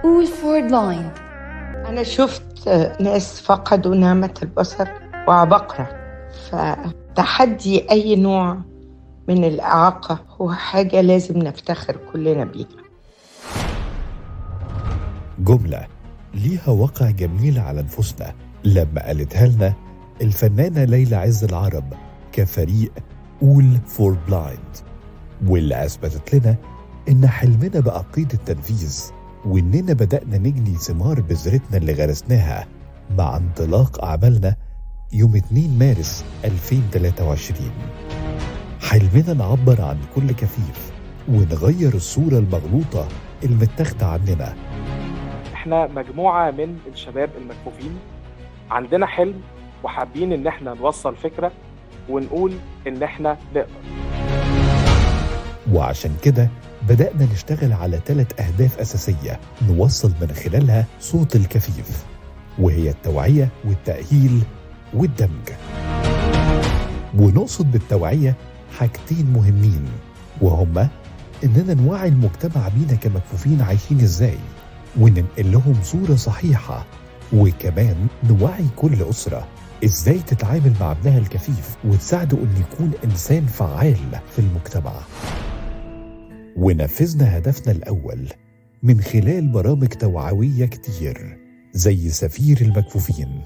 All for blind. أنا شفت ناس فقدوا نعمة البصر وعبقرة، فتحدي أي نوع من الإعاقة هو حاجة لازم نفتخر كلنا بيها. جملة ليها وقع جميل على نفوسنا لما قالتها لنا الفنانة ليلى عز العرب كفريق All for Blind، واللي أثبتت لنا إن حلمنا بقى قيد التنفيذ، وإننا بدأنا نجني ثمار بذرتنا اللي غرسناها مع انطلاق أعمالنا يوم 2 مارس 2023. حلمنا نعبر عن كل كفيف ونغير الصورة المغلوطة المتاخدة عننا. احنا مجموعة من الشباب المكفوفين عندنا حلم وحابين ان احنا نوصل فكرة ونقول ان احنا نقدر. وعشان كده بدأنا نشتغل على 3 أهداف أساسية نوصل من خلالها صوت الكفيف، وهي التوعية والتأهيل والدمج. ونقصد بالتوعية حاجتين مهمين، وهما إننا نوعي المجتمع بينا كمكفوفين عايشين إزاي وننقل لهم صورة صحيحة، وكمان نوعي كل أسرة إزاي تتعامل مع ابنها الكفيف وتساعده إن يكون إنسان فعال في المجتمع. ونفذنا هدفنا الأول من خلال برامج توعوية كتير زي سفير المكفوفين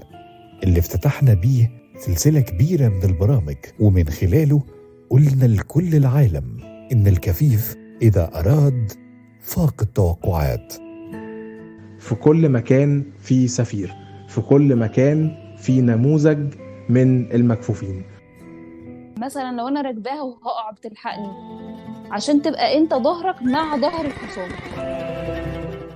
اللي افتتحنا بيه سلسلة كبيرة من البرامج، ومن خلاله قلنا لكل العالم إن الكفيف إذا أراد فاق التوقعات. في كل مكان في سفير، في كل مكان في نموذج من المكفوفين. مثلا لو انا راكباها وهقع بتلحقني عشان تبقى انت ظهرك مع ظهر الحصان.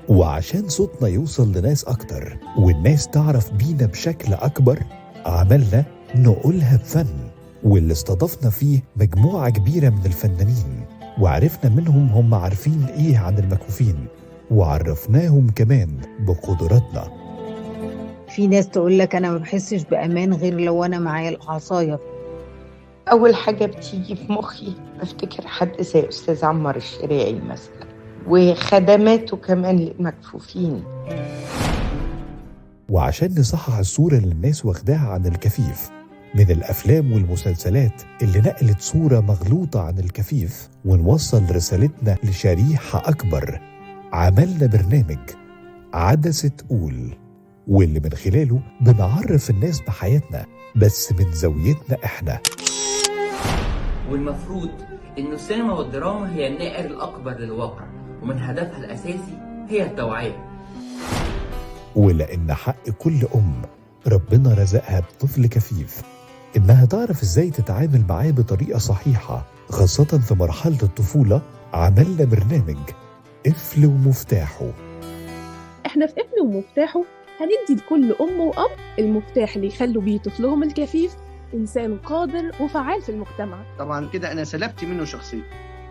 وعشان صوتنا يوصل لناس أكتر والناس تعرف بينا بشكل أكبر، عملنا نقولها بفن، واللي استضفنا فيه مجموعة كبيرة من الفنانين وعرفنا منهم هم عارفين إيه عن المكفوفين، وعرفناهم كمان بقدراتنا. في ناس تقول لك أنا ما بحسش بأمان غير لو أنا معايا العصاية. أول حاجة بتيجي في مخي بفتكر حد زي أستاذ عمار الشريعي مثلا، وخدماته كمان للمكفوفين. وعشان نصحح الصورة اللي الناس واخداها عن الكفيف من الأفلام والمسلسلات اللي نقلت صورة مغلوطة عن الكفيف، ونوصل رسالتنا لشريحة أكبر، عملنا برنامج عدسة قول، واللي من خلاله بنعرف الناس بحياتنا بس من زاويتنا إحنا. والمفروض إنه السينما والدراما هي النائر الأكبر للواقع، ومن هدفها الأساسي هي التوعية. ولأن حق كل ربنا رزقها بطفل كفيف إنها تعرف إزاي تتعامل معاه بطريقة صحيحة، خاصة في مرحلة الطفولة، عملنا برنامج قفل ومفتاحه. احنا في قفل ومفتاحه هندي لكل أم وأب المفتاح اللي يخلوا بيه طفلهم الكفيف إنسان قادر وفعال في المجتمع. طبعا كده أنا سلبت منه شخصية،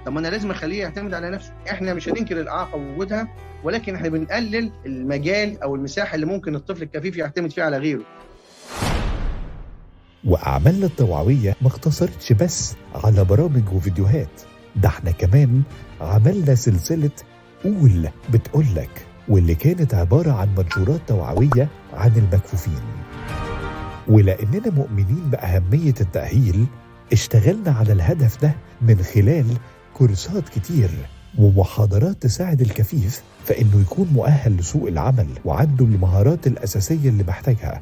طب أنا لازم أخليه يعتمد على نفسه. إحنا مش هننكر الإعاقة ووجودها، ولكن إحنا بنقلل المجال أو المساحة اللي ممكن الطفل الكفيف يعتمد فيها على غيره. وأعمالنا التوعوية ما اقتصرتش بس على برامج وفيديوهات، ده احنا كمان عملنا سلسلة قول بتقولك، واللي كانت عبارة عن منشورات توعوية عن المكفوفين. ولأننا مؤمنين بأهمية التأهيل، اشتغلنا على الهدف ده من خلال كورسات كتير ومحاضرات تساعد الكفيف فإنه يكون مؤهل لسوق العمل وعنده المهارات الأساسية اللي محتاجها.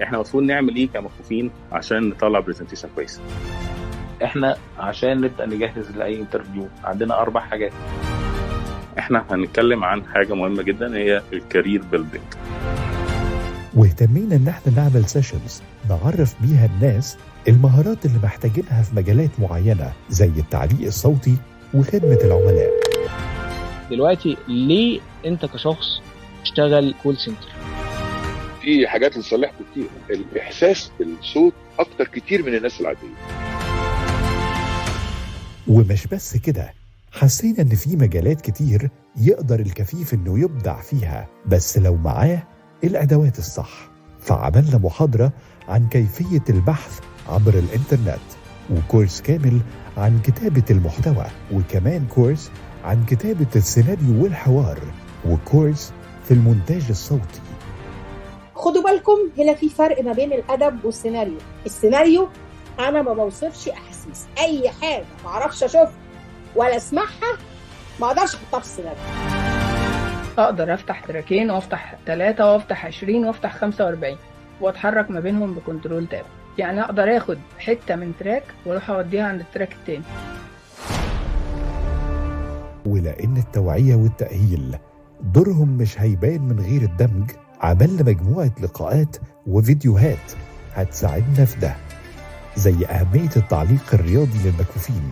احنا المفروض نعمل ايه كمكفوفين عشان نطلع برزنتيشن كويس؟ احنا عشان نبدأ نجهز لأي انترفيو عندنا 4 حاجات. احنا هنتكلم عن حاجة مهمة جدا، هي الكارير بيلدينج. واهتمينا ان احنا نعمل سيشنز نعرف بيها الناس المهارات اللي محتاجينها في مجالات معينة زي التعليق الصوتي وخدمة العملاء. دلوقتي ليه انت كشخص تشتغل كول سنتر؟ في حاجات لصالحكم كتير، الإحساس بالصوت أكتر كتير من الناس العادية. ومش بس كده، حسينا ان في مجالات كتير يقدر الكفيف انه يبدع فيها بس لو معاه الأدوات الصح. فعملنا محاضرة عن كيفية البحث عبر الإنترنت، وكورس كامل عن كتابة المحتوى، وكمان كورس عن كتابة السيناريو والحوار، وكورس في المونتاج الصوتي. خدوا بالكم هنا في فرق ما بين الادب والسيناريو. السيناريو انا ما بوصفش احاسيس، اي حاجه ما اعرفش اشوفها ولا اسمعها ما اقدرش احطها في السيناريو. اقدر افتح تراكين وافتح 3 وافتح 20 وافتح 45 واتحرك ما بينهم بكنترول تاب. يعني اقدر اخد حته من تراك واروح اوديها عند التراك التاني. ولأن التوعية والتأهيل دورهم مش هيبان من غير الدمج، عملنا مجموعة لقاءات وفيديوهات هتساعدنا في ده، زي أهمية التعليق الرياضي للمكفوفين،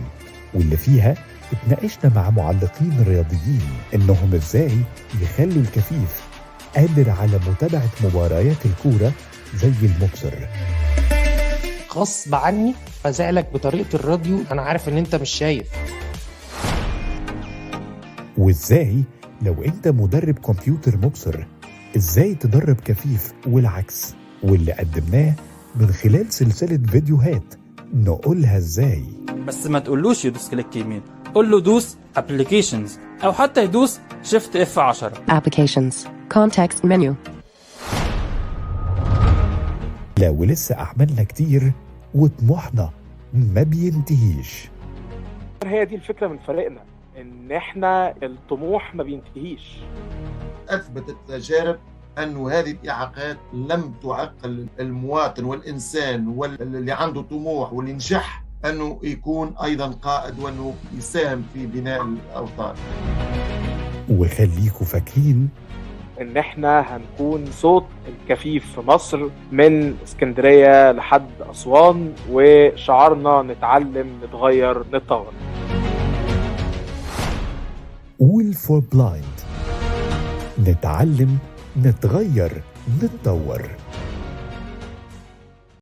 واللي فيها اتناقشنا مع معلقين رياضيين إنهم إزاي يخلوا الكفيف قادر على متابعة مباريات الكورة زي المبصر. غصب عني بزعلك بطريقة الراديو، أنا عارف إن أنت مش شايف. وإزاي لو أنت مدرب كمبيوتر مبصر إزاي تدرب كفيف والعكس، واللي قدمناه من خلال سلسلة فيديوهات نقولها إزاي. بس ما تقولوش يدوس كليك يمين، قول له دوس ابليكيشنز أو حتى يدوس شيفت F10. Applications Context Menu. لو لسه أعمالنا كتير وطموحنا ما بينتهيش. هي دي الفكرة من فريقنا، ان احنا الطموح ما بينتهيش. اثبتت التجارب أن هذه الإعاقات لم تعقل المواطن والإنسان واللي عنده طموح واللي نجح أنه يكون أيضا قائد وأنه يساهم في بناء الأوطان. وخليكوا فاكرين ان احنا هنكون صوت الكفيف في مصر من اسكندرية لحد أسوان، وشعارنا نتعلم نتغير نتطور. All for Blind. نتعلم نتغير نتطور.